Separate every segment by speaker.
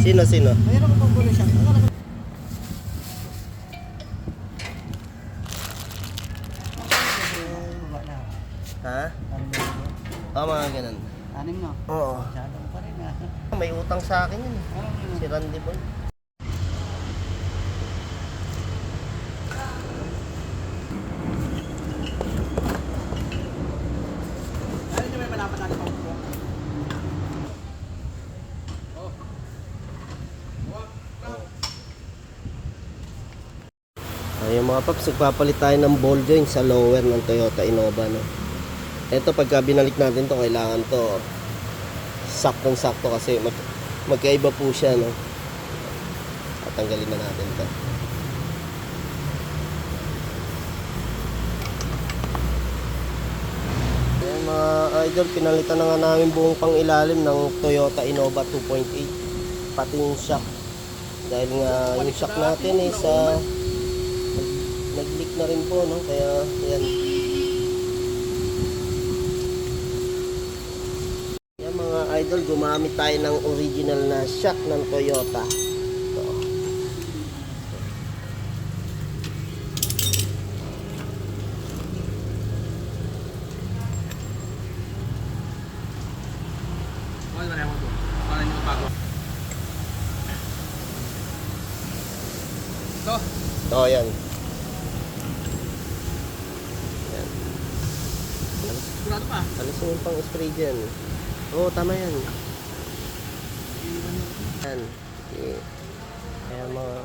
Speaker 1: Sino?
Speaker 2: Mayroon ko pang siya.
Speaker 1: Ha? Mga ganun.
Speaker 2: Anim na.
Speaker 1: Oo.
Speaker 2: Masyadong pa rin ah.
Speaker 1: May utang sa akin yun. Si Randy Boy.
Speaker 2: Ano nyo may malaman natin pang po?
Speaker 1: Ayun mga paps, nagpapalit tayo ng ball joint sa lower ng Toyota Innova, no? Ito pagka binalik natin to, kailangan to saktong-sakto kasi magkaiba po siya, no? Tatanggalin na natin to. Ayan mga idol, pinalitan na nga namin buong pang ilalim ng Toyota Innova 2.8, pati yung shock. Dahil nga yung shock natin is nag-leak na rin po, no? Kaya yan. Yan mga idol, gumamit tayo ng original na shock ng Toyota. Ito. Ito, yan.
Speaker 2: Sigurado pa?
Speaker 1: Alisin yung pang spray dyan. Oo, tama yan. Yan. Okay. Kaya mga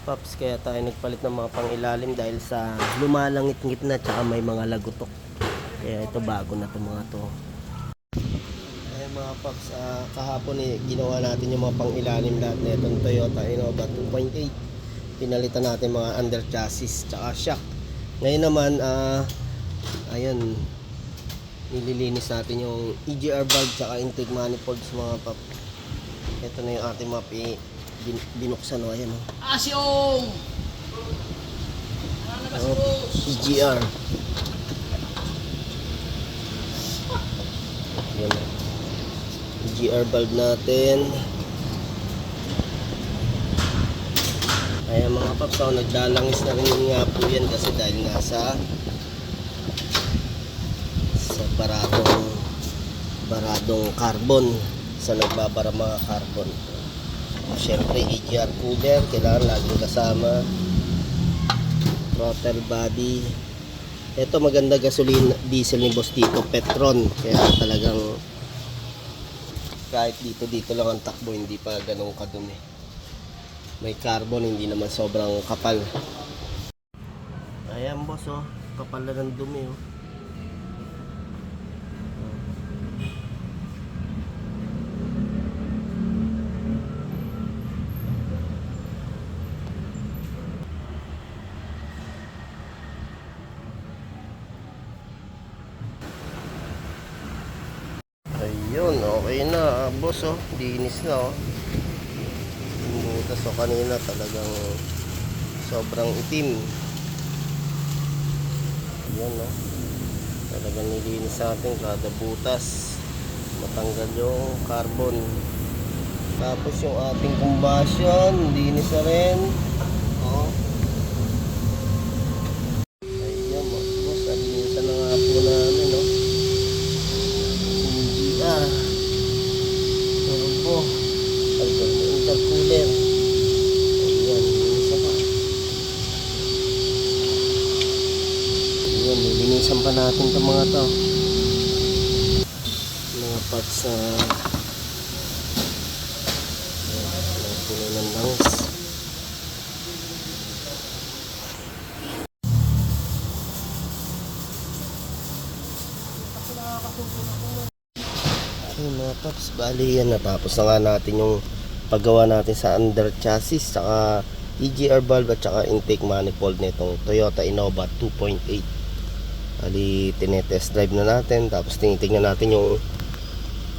Speaker 1: paps, kaya tayo nagpalit ng mga pang ilalim dahil sa lumalangit-ngit na tsaka may mga lagutok. Kaya ito bago na ito mga to. Kaya mga paps, kahapon ginawa natin yung mga pang ilalim lahat na itong Toyota Innova 2.8. Pinalitan natin mga under chassis tsaka shock. Ngayon naman, ayun, nililinis natin yung EGR valve tsaka intake manifold sa mga pap. Ito na yung ating map binuksan, o ayan o.
Speaker 2: Asyong!
Speaker 1: EGR. Ayan o. EGR valve natin. Ayan mga paps, nagdalangis na rin nga po yan kasi dahil nga sa baradong carbon, sa nagbabara mga carbon. Siyempre EGR cooler kailangan laging kasama, throttle body. Ito maganda gasoline diesel ni Boss Tito, Petron, kaya talagang kahit dito lang ang takbo, hindi pa ganun kadumi. May carbon, hindi naman sobrang kapal. Ayan boss, oh, kapal na ng dumi, oh. Ayun, okay na, boss, oh. Linis na, oh. Butas, oh, kanina talagang sobrang itim. Yan, oh. Talagang nilinis natin kada butas, matanggal yung carbon. Tapos yung ating combustion, linis na rin, oh. Ayan, boss, alinisan na nga po namin, no? Turbo, intercooler. Ayan, isa pa. Ayan, lilinisan pa natin itong mga to. Mga parts na puno ng langis. Ayun mga paps, bali yan, natapos na nga natin yung paggawa natin sa under chassis saka EGR valve at saka intake manifold nitong Toyota Innova 2.8. Bali tinetest drive na natin, tapos tinitingnan natin yung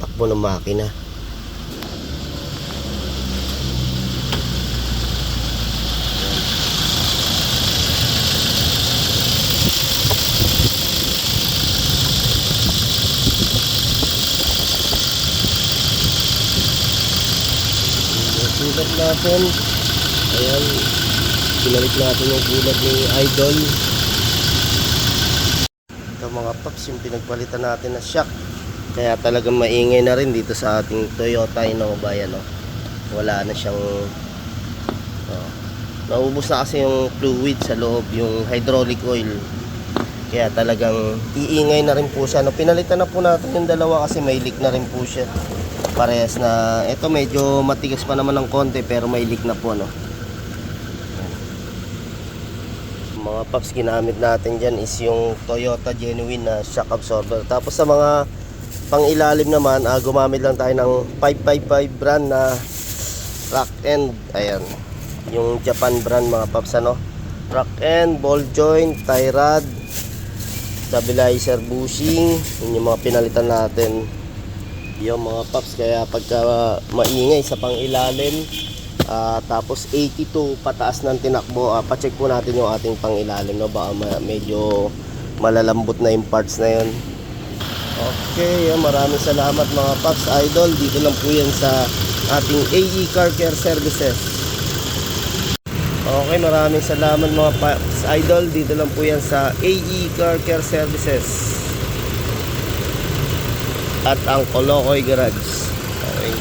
Speaker 1: takbo ng makina. sugat natin. Ayan. Pinalik natin yung kulad ni Idol. Ito mga paps, yung pinagpalitan natin na shock. Kaya talagang maingay na rin dito sa ating Toyota Innova. Yan, oh. Wala na siyang naubos na kasi yung fluid sa loob, yung hydraulic oil. Kaya talagang iingay na rin po siya. No, pinalitan na po natin yung dalawa kasi may leak na rin po siya. Parehas na, ito medyo matigas pa naman ng konti pero may leak na po. No? Mga paps, ginamit natin dyan is yung Toyota Genuine na shock absorber. Tapos sa mga pang-ilalim naman, gumamit lang tayo ng 555 brand na rock end. Ayan. Yung Japan brand mga paps, ano, rock end, ball joint, tie rod, stabilizer bushing, yun yung mga pinalitan natin yung mga paps. Kaya pagka maingay sa pang ilalim, tapos 82 pataas ng tinakbo, pacheck po natin yung ating pang ilalim, no? Baka medyo malalambot na yung parts na yun. Okay, maraming salamat mga paps idol. Dito lang po yan sa ating AE Car Care Services. Okay, maraming salamat mga paps idol. Dito lang po yan sa AE Car Care Services at ang Colocoy Garage. Okay.